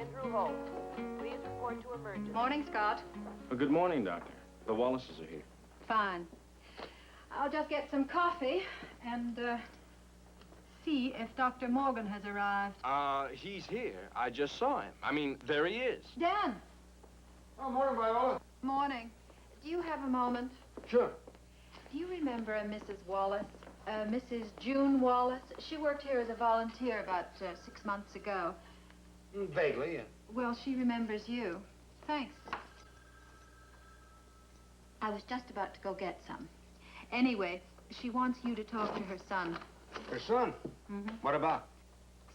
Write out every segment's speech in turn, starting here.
Andrew Holmes. Please report to emergency. Morning, Scott. Good morning, Doctor. The Wallaces are here. Fine. I'll just get some coffee and see if Dr. Morgan has arrived. He's here. I just saw him. I mean, there he is. Dan. Oh, morning, Viola. Morning. Do you have a moment? Sure. Do you remember a Mrs. Wallace? Mrs. June Wallace? She worked here as a volunteer about 6 months ago. Vaguely, yeah. Well, she remembers you. Thanks. I was just about to go get some. Anyway, she wants you to talk to her son. Her son? Mm-hmm. What about?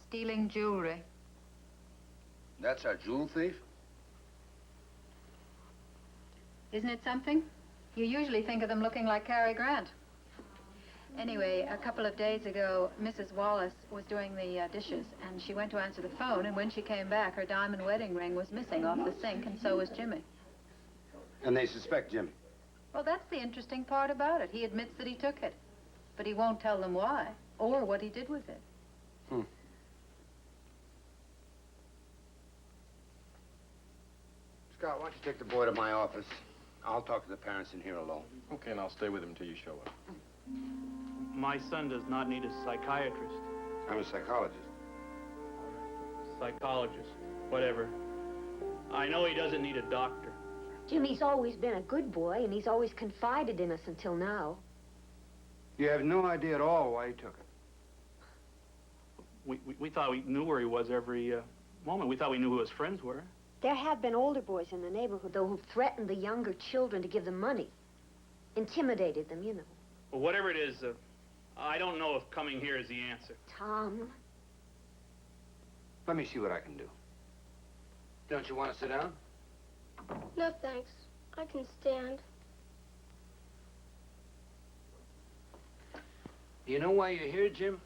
Stealing jewelry. That's our jewel thief? Isn't it something? You usually think of them looking like Cary Grant. Anyway, a couple of days ago, Mrs. Wallace was doing the dishes, and she went to answer the phone, and when she came back, her diamond wedding ring was missing off the sink, and so was Jimmy. And they suspect Jimmy? Well, that's the interesting part about it. He admits that he took it, but he won't tell them why, or what he did with it. Scott, why don't you take the boy to my office? I'll talk to the parents in here alone. Okay, and I'll stay with him until you show up. My son does not need a psychiatrist. I'm a psychologist. Psychologist, whatever. I know he doesn't need a doctor. Jimmy's always been a good boy, and he's always confided in us until now. You have no idea at all why he took it. We thought we knew where he was every moment. We thought we knew who his friends were. There have been older boys in the neighborhood, though, who've threatened the younger children to give them money. Intimidated them, you know. Well, whatever it is, I don't know if coming here is the answer. Tom. Let me see what I can do. Don't you want to sit down? No, thanks. I can stand. Do you know why you're here, Jim?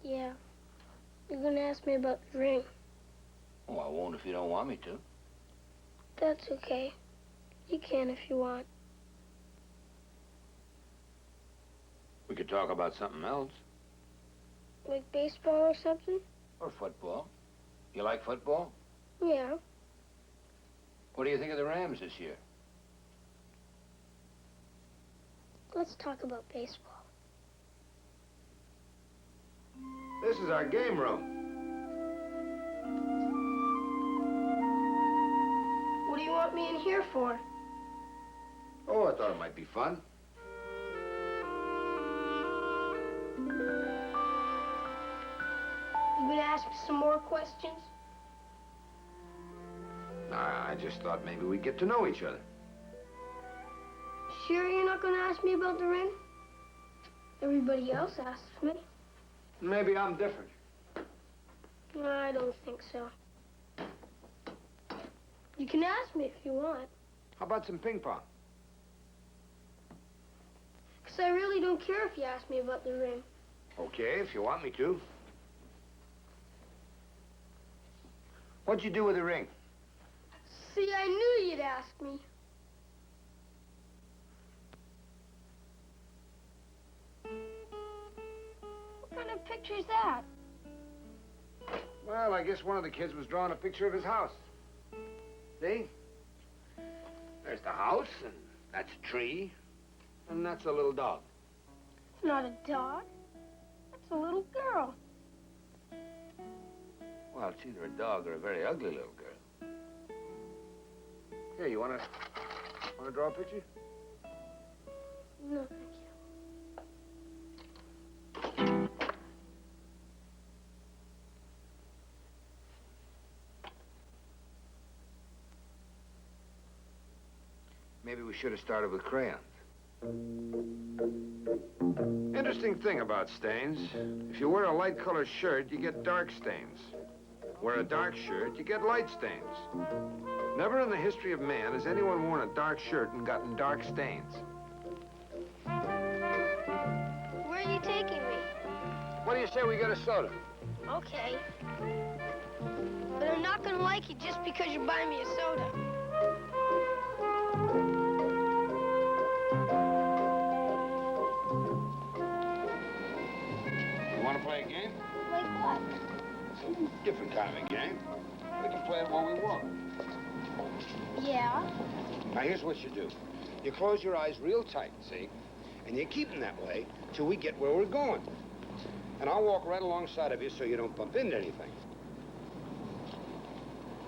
Yeah. You're gonna ask me about the ring. Oh, I won't if you don't want me to. That's okay. You can if you want. We could talk about something else. Like baseball or something? Or football. You like football? Yeah. What do you think of the Rams this year? Let's talk about baseball. This is our game room. What do you want me in here for? Oh, I thought it might be fun. You gonna ask me some more questions? I just thought maybe we'd get to know each other. Sure you're not gonna ask me about the ring? Everybody else asks me. Maybe I'm different. I don't think so. You can ask me if you want. How about some ping pong? 'Cause I really don't care if you ask me about the ring. Okay, if you want me to. What'd you do with the ring? See, I knew you'd ask me. What kind of picture's that? Well, I guess one of the kids was drawing a picture of his house. See? There's the house, and that's a tree, and that's a little dog. It's not a dog. That's a little girl. Well, it's either a dog or a very ugly little girl. Here, you wanna draw a picture? No, thank you. Maybe we should have started with crayons. Interesting thing about stains. If you wear a light-colored shirt, you get dark stains. Wear a dark shirt, you get light stains. Never in the history of man has anyone worn a dark shirt and gotten dark stains. Where are you taking me? What do you say we get a soda? Okay. But I'm not gonna like you just because you're buying me a soda. You want to play a game? Like what? Different kind of a game. We can play it while we walk. Yeah? Now, here's what you do. You close your eyes real tight, see? And you keep them that way till we get where we're going. And I'll walk right alongside of you so you don't bump into anything.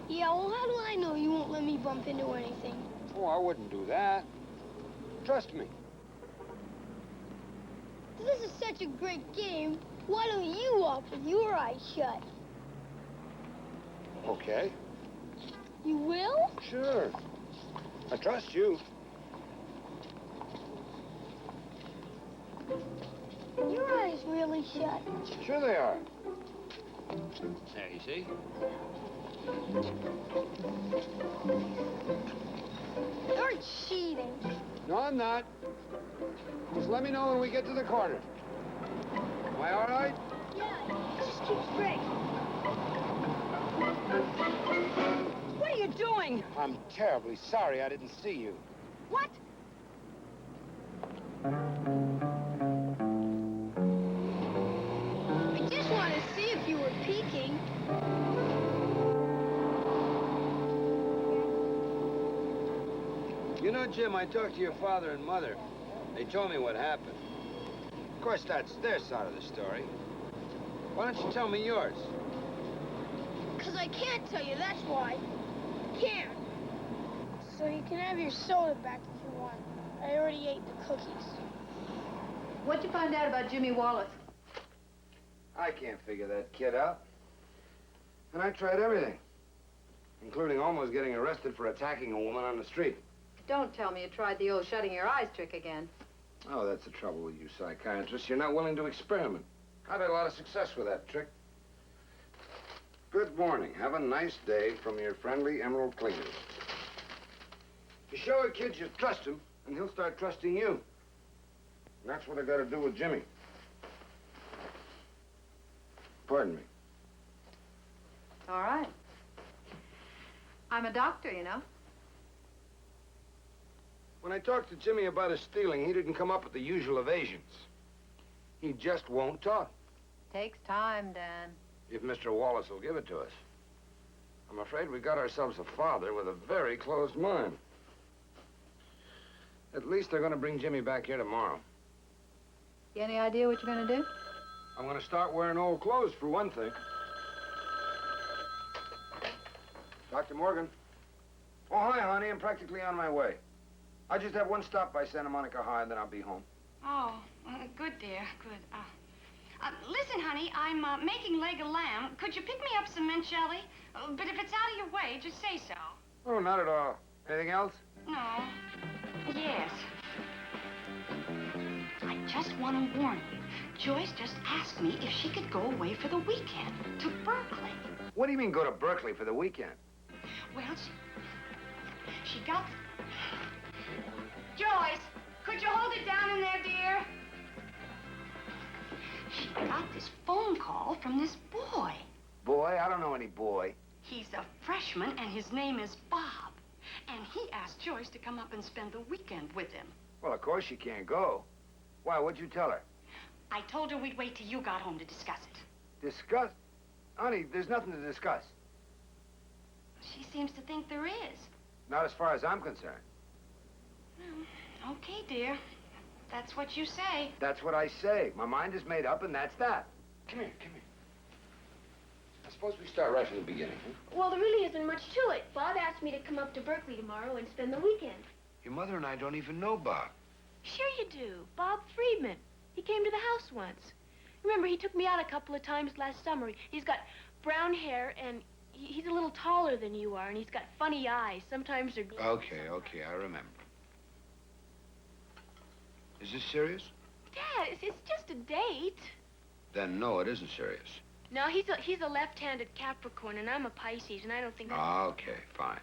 Yeah, well, how do I know you won't let me bump into anything? Oh, I wouldn't do that. Trust me. This is such a great game. Why don't you walk with your eyes shut? Okay. You will? Sure. I trust you. Your eyes really shut. Sure they are. There, you see? You're cheating. No, I'm not. Just let me know when we get to the corner. Am I all right? Yeah, just keep straight. What are you doing? I'm terribly sorry I didn't see you. What? I just wanted to see if you were peeking. You know, Jim, I talked to your father and mother. They told me what happened. Of course, that's their side of the story. Why don't you tell me yours? Because I can't tell you, that's why. Can't. So you can have your soda back if you want. I already ate the cookies. What'd you find out about Jimmy Wallace? I can't figure that kid out. And I tried everything, including almost getting arrested for attacking a woman on the street. Don't tell me you tried the old shutting your eyes trick again. Oh, that's the trouble with you psychiatrists. You're not willing to experiment. I've had a lot of success with that trick. Good morning. Have a nice day from your friendly emerald cleaners. You show a kid you trust him, and he'll start trusting you. And that's what I got to do with Jimmy. Pardon me. All right. I'm a doctor, you know. When I talked to Jimmy about his stealing, he didn't come up with the usual evasions. He just won't talk. Takes time, Dan. If Mr. Wallace will give it to us. I'm afraid we got ourselves a father with a very closed mind. At least they're going to bring Jimmy back here tomorrow. You any idea what you're going to do? I'm going to start wearing old clothes, for one thing. Dr. Morgan. Oh, hi, honey. I'm practically on my way. I just have one stop by Santa Monica High, and then I'll be home. Oh, good, dear, good. Listen, honey, I'm making leg of lamb. Could you pick me up some mint jelly? But if it's out of your way, just say so. Oh, not at all. Anything else? No. Yes. I just want to warn you. Joyce just asked me if she could go away for the weekend to Berkeley. What do you mean go to Berkeley for the weekend? Well, she got... Joyce, could you hold it down in there, dear? She got this phone call from this boy. Boy? I don't know any boy. He's a freshman, and his name is Bob. And he asked Joyce to come up and spend the weekend with him. Well, of course she can't go. Why, what'd you tell her? I told her we'd wait till you got home to discuss it. Discuss? Honey, there's nothing to discuss. She seems to think there is. Not as far as I'm concerned. Well, okay, dear. That's what you say. That's what I say. My mind is made up, and that's that. Come here, come here. I suppose we start right from the beginning, huh? Well, there really isn't much to it. Bob asked me to come up to Berkeley tomorrow and spend the weekend. Your mother and I don't even know Bob. Sure you do. Bob Friedman. He came to the house once. Remember, he took me out a couple of times last summer. He's got brown hair, and he's a little taller than you are, and he's got funny eyes. Sometimes they're... Okay, I remember. Is this serious? Dad, it's just a date. Then no, it isn't serious. No, he's a left-handed Capricorn, and I'm a Pisces, and I don't think... Okay, fine.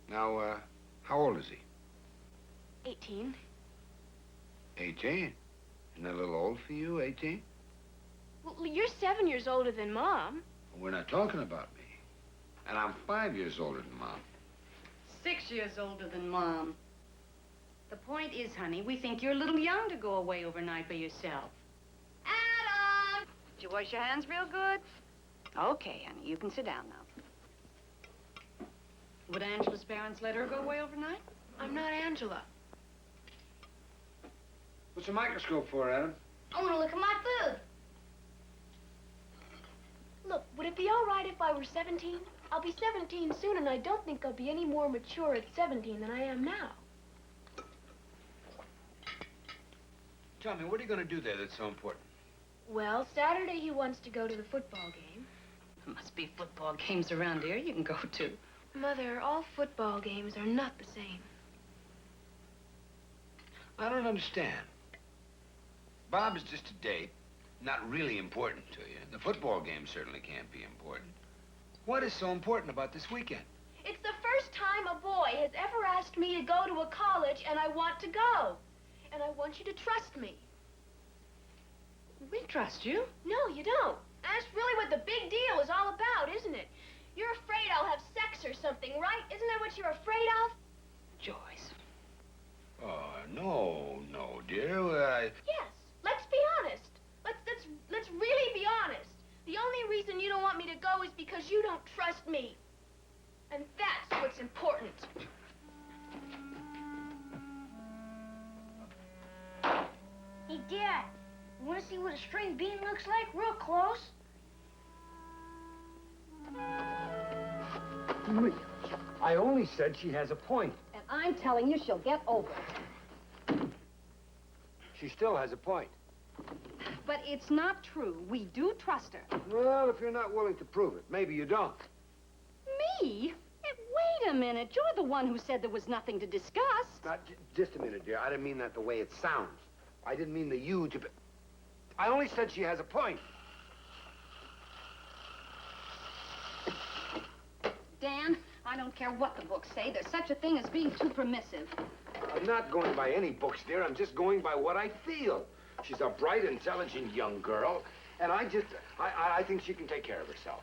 Now, how old is he? 18. 18? Isn't that a little old for you, 18? Well, you're 7 years older than Mom. We're not talking about me. And I'm 5 years older than Mom. 6 years older than Mom. The point is, honey, we think you're a little young to go away overnight by yourself. Adam! Did you wash your hands real good? Okay, honey, you can sit down now. Would Angela's parents let her go away overnight? I'm not Angela. What's a microscope for, Adam? I want to look at my food. Look, would it be all right if I were 17? I'll be 17 soon, and I don't think I'll be any more mature at 17 than I am now. Tell me, what are you going to do there that's so important? Well, Saturday he wants to go to the football game. There must be football games around here you can go to. Mother, all football games are not the same. I don't understand. Bob is just a date, not really important to you. The football game certainly can't be important. What is so important about this weekend? It's the first time a boy has ever asked me to go to a college, and I want to go. And I want you to trust me. We trust you. No, you don't. That's really what the big deal is all about, isn't it? You're afraid I'll have sex or something, right? Isn't that what you're afraid of? Joyce. Oh, no, dear. Yes. Let's be honest. Let's really be honest. The only reason you don't want me to go is because you don't trust me. And that's what's important. Hey, Dad, you want to see what a string bean looks like real close? I only said she has a point. And I'm telling you she'll get over it. She still has a point. But it's not true. We do trust her. Well, if you're not willing to prove it, maybe you don't. Me? Wait a minute. You're the one who said there was nothing to discuss. Just a minute, dear. I didn't mean that the way it sounds. I didn't mean the huge... I only said she has a point. Dan, I don't care what the books say. There's such a thing as being too permissive. I'm not going by any books, dear. I'm just going by what I feel. She's a bright, intelligent young girl, and I think she can take care of herself.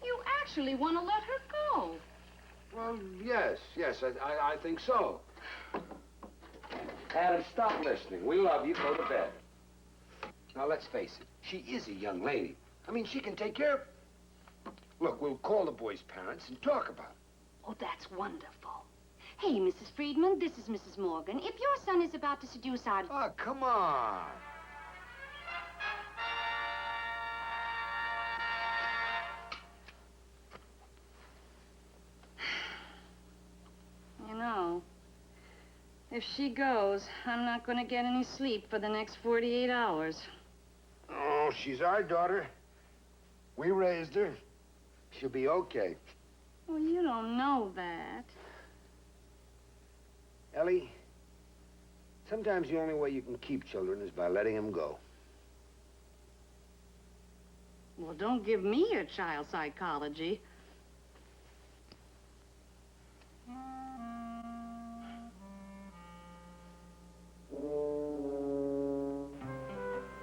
You actually want to let her go. Well, yes, I think so. Adam, stop listening. We love you. Go to bed. Now, let's face it. She is a young lady. I mean, she can take care of... Look, we'll call the boy's parents and talk about it. Oh, that's wonderful. Hey, Mrs. Friedman, this is Mrs. Morgan. If your son is about to seduce our... Oh, come on. You know, if she goes, I'm not going to get any sleep for the next 48 hours. Oh, she's our daughter. We raised her. She'll be okay. Well, you don't know that. Ellie, sometimes the only way you can keep children is by letting them go. Well, don't give me your child psychology.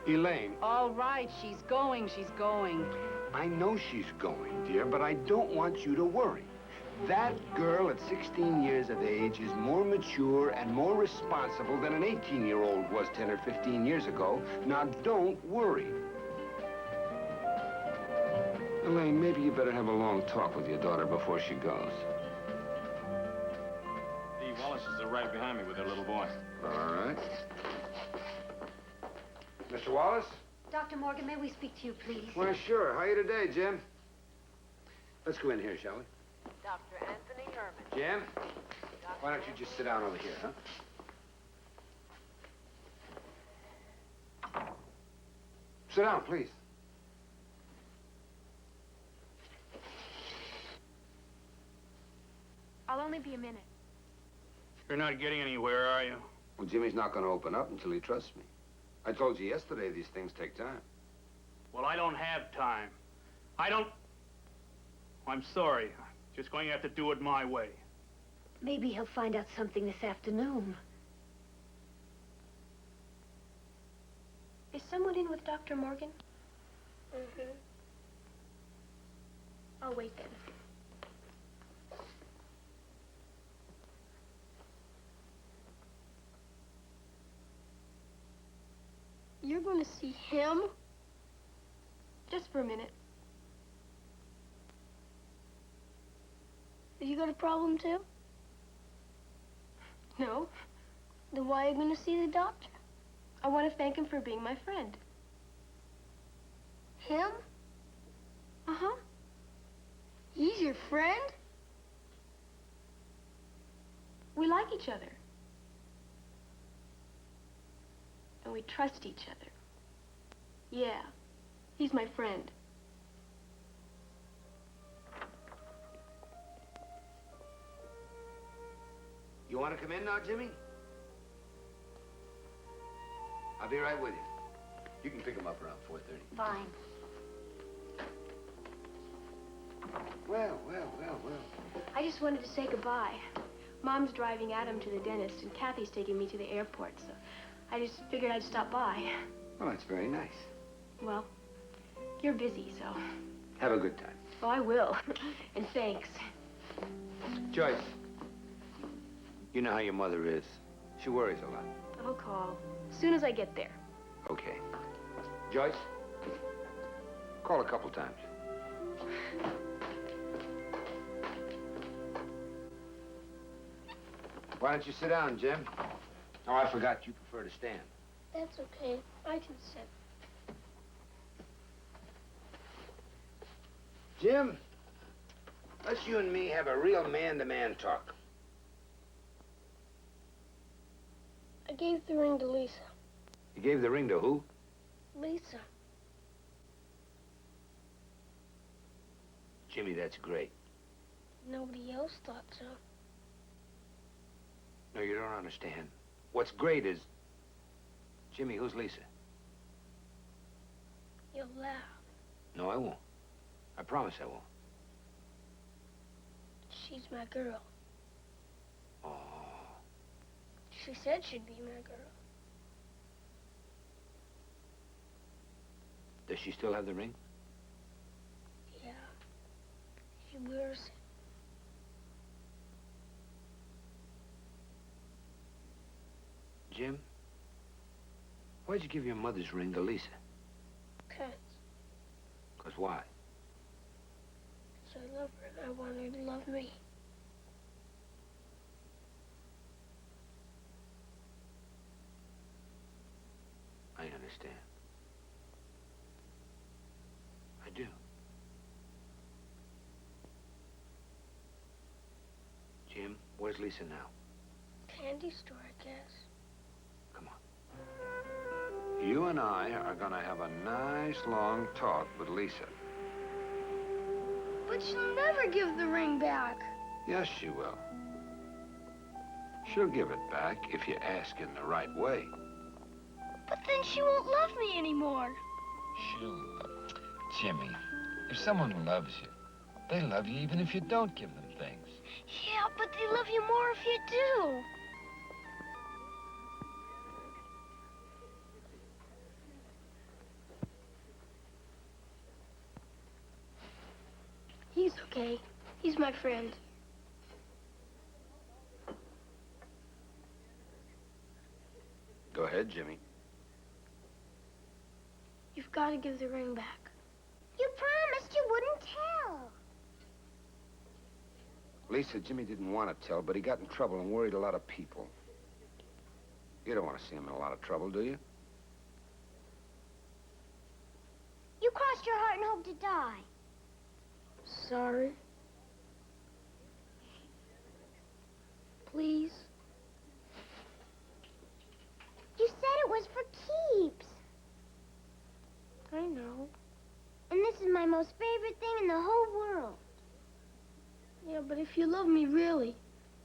Elaine. All right, she's going, she's going. I know she's going, dear, but I don't want you to worry. That girl at 16 years of age is more mature and more responsible than an 18-year-old was 10 or 15 years ago. Now, don't worry. Elaine, maybe you better have a long talk with your daughter before she goes. The Wallaces are right behind me with their little boy. All right. Mr. Wallace? Dr. Morgan, may we speak to you, please? Why, sure. How are you today, Jim? Let's go in here, shall we? Dr. Anthony Herman. Jim? Why don't you just sit down over here, huh? Sit down, please. I'll only be a minute. You're not getting anywhere, are you? Well, Jimmy's not going to open up until he trusts me. I told you yesterday these things take time. Well, I don't have time. I'm sorry. I'm just going to have to do it my way. Maybe he'll find out something this afternoon. Is someone in with Dr. Morgan? Mm-hmm. I'll wait then. You're going to see him? Just for a minute. Have you got a problem, too? No, Then why are you going to see the doctor? I want to thank him for being my friend. Him? Uh-huh. He's your friend? We like each other. And we trust each other. Yeah, he's my friend. You want to come in now, Jimmy? I'll be right with you. You can pick him up around 4:30. Fine. Well. I just wanted to say goodbye. Mom's driving Adam to the dentist, and Kathy's taking me to the airport, so I just figured I'd stop by. Well, that's very nice. Well, you're busy, so... Have a good time. Oh, I will. And thanks. Joyce, you know how your mother is. She worries a lot. I'll call as soon as I get there. Okay. Joyce, call a couple times. Why don't you sit down, Jim? Oh, I forgot you prefer to stand. That's okay. I can sit. Jim, let's you and me have a real man-to-man talk. I gave the ring to Lisa. You gave the ring to who? Lisa. Jimmy, that's great. Nobody else thought so. No, you don't understand. What's great is... Jimmy, who's Lisa? You'll laugh. No, I won't. I promise I won't. She's my girl. Oh. She said she'd be my girl. Does she still have the ring? Yeah. She wears it. Jim, why'd you give your mother's ring to Lisa? 'Cause why? 'Cause I love her and I want her to love me. I understand. I do. Jim, where's Lisa now? Candy store, I guess. Come on. You and I are gonna have a nice long talk with Lisa. But she'll never give the ring back. Yes, she will. She'll give it back if you ask in the right way. But then she won't love me anymore. Jimmy, if someone loves you, they love you even if you don't give them things. Yeah, but they love you more if you do. He's okay. He's my friend. Go ahead, Jimmy. You've got to give the ring back. You promised you wouldn't tell. Lisa, Jimmy didn't want to tell, but he got in trouble and worried a lot of people. You don't want to see him in a lot of trouble, do you? You crossed your heart and hoped to die. Sorry. Please. You said it was for keeps. I know. And this is my most favorite thing in the whole world. Yeah, but if you love me really,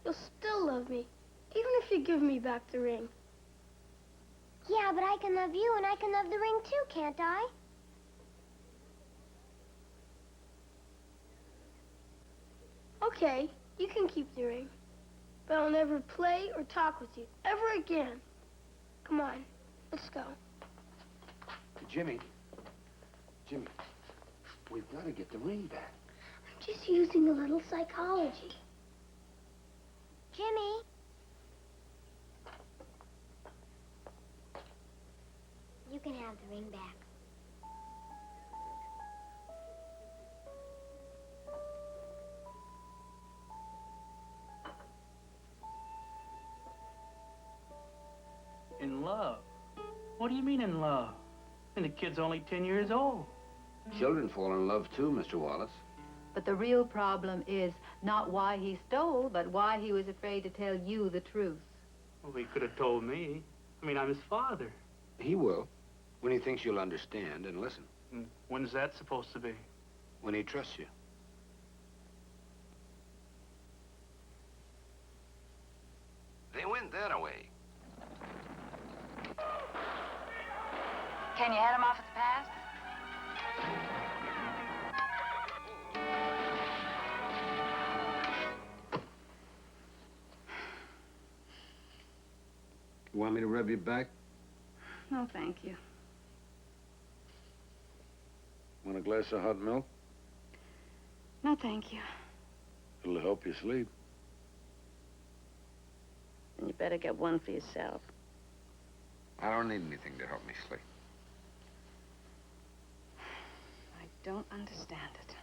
you'll still love me, even if you give me back the ring. Yeah, but I can love you and I can love the ring too, can't I? Okay, you can keep the ring. But I'll never play or talk with you ever again. Come on, let's go. Jimmy, we've got to get the ring back. I'm just using a little psychology. Jimmy. You can have the ring back. What do you mean in love? And the kid's only 10 years old. Children fall in love too, Mr. Wallace. But the real problem is not why he stole, but why he was afraid to tell you the truth. Well, he could have told me. I mean, I'm his father. He will, when he thinks you'll understand and listen. And when's that supposed to be? When he trusts you. They went that away. Can you head him off at the pass? You want me to rub your back? No, thank you. Want a glass of hot milk? No, thank you. It'll help you sleep. And you better get one for yourself. I don't need anything to help me sleep. I don't understand it.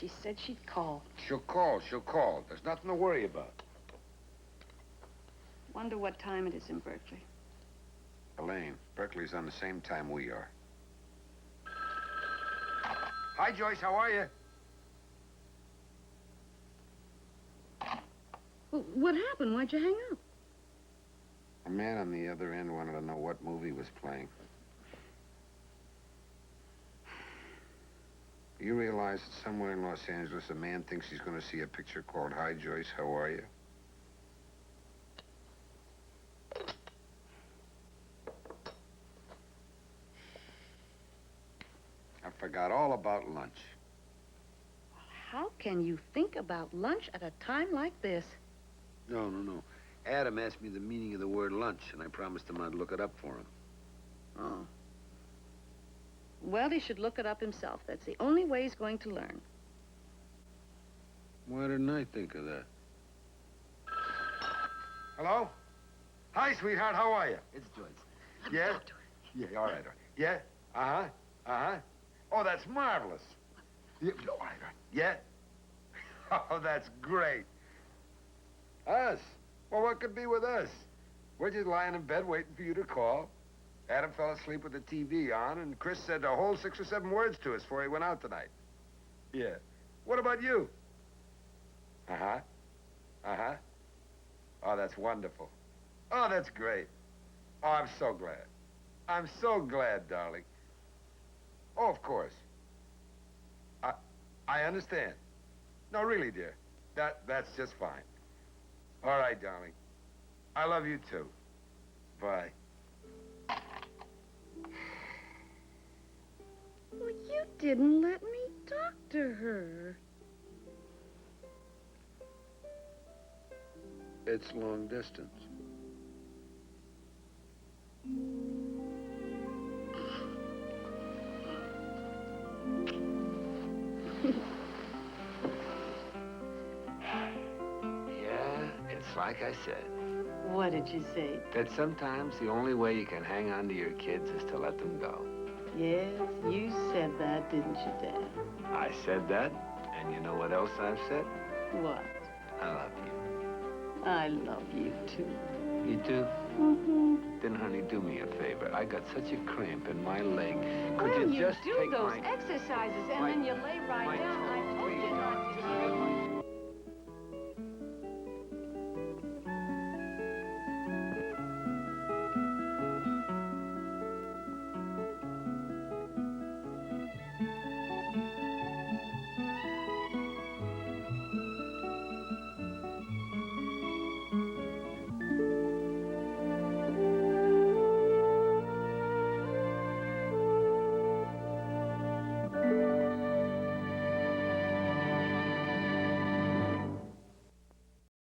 She said she'd call. She'll call. There's nothing to worry about. Wonder what time it is in Berkeley. Elaine, Berkeley's on the same time we are. Hi, Joyce, how are you? Well, what happened? Why'd you hang up? A man on the other end wanted to know what movie was playing. You realize that somewhere in Los Angeles, a man thinks he's going to see a picture called Hi, Joyce, how are you? I forgot all about lunch. How can you think about lunch at a time like this? No. Adam asked me the meaning of the word lunch, and I promised him I'd look it up for him. Oh. Well, he should look it up himself. That's the only way he's going to learn. Why didn't I think of that? Hello? Hi, sweetheart, how are you? It's Joyce. Yeah? Yeah, all right. Yeah? Uh-huh. Oh, that's marvelous. Yeah, all right. Yeah? Oh, that's great. Us? Well, what could be with us? We're just lying in bed waiting for you to call. Adam fell asleep with the TV on, and Chris said a whole 6 or 7 words to us before he went out tonight. Yeah. What about you? Uh-huh. Oh, that's wonderful. Oh, that's great. Oh, I'm so glad. I'm so glad, darling. Oh, of course. I understand. No, really, dear. That's just fine. All right, darling. I love you, too. Bye. Well, you didn't let me talk to her. It's long distance. Yeah, it's like I said. What did you say? That sometimes the only way you can hang on to your kids is to let them go. Yes, you said that, didn't you, Dad? I said that, and you know what else I've said? What? I love you. I love you, too. You do? Mm-hmm. Then, honey, do me a favor. I got such a cramp in my leg. Could Well, you just do take those my... exercises, and then you lay right down.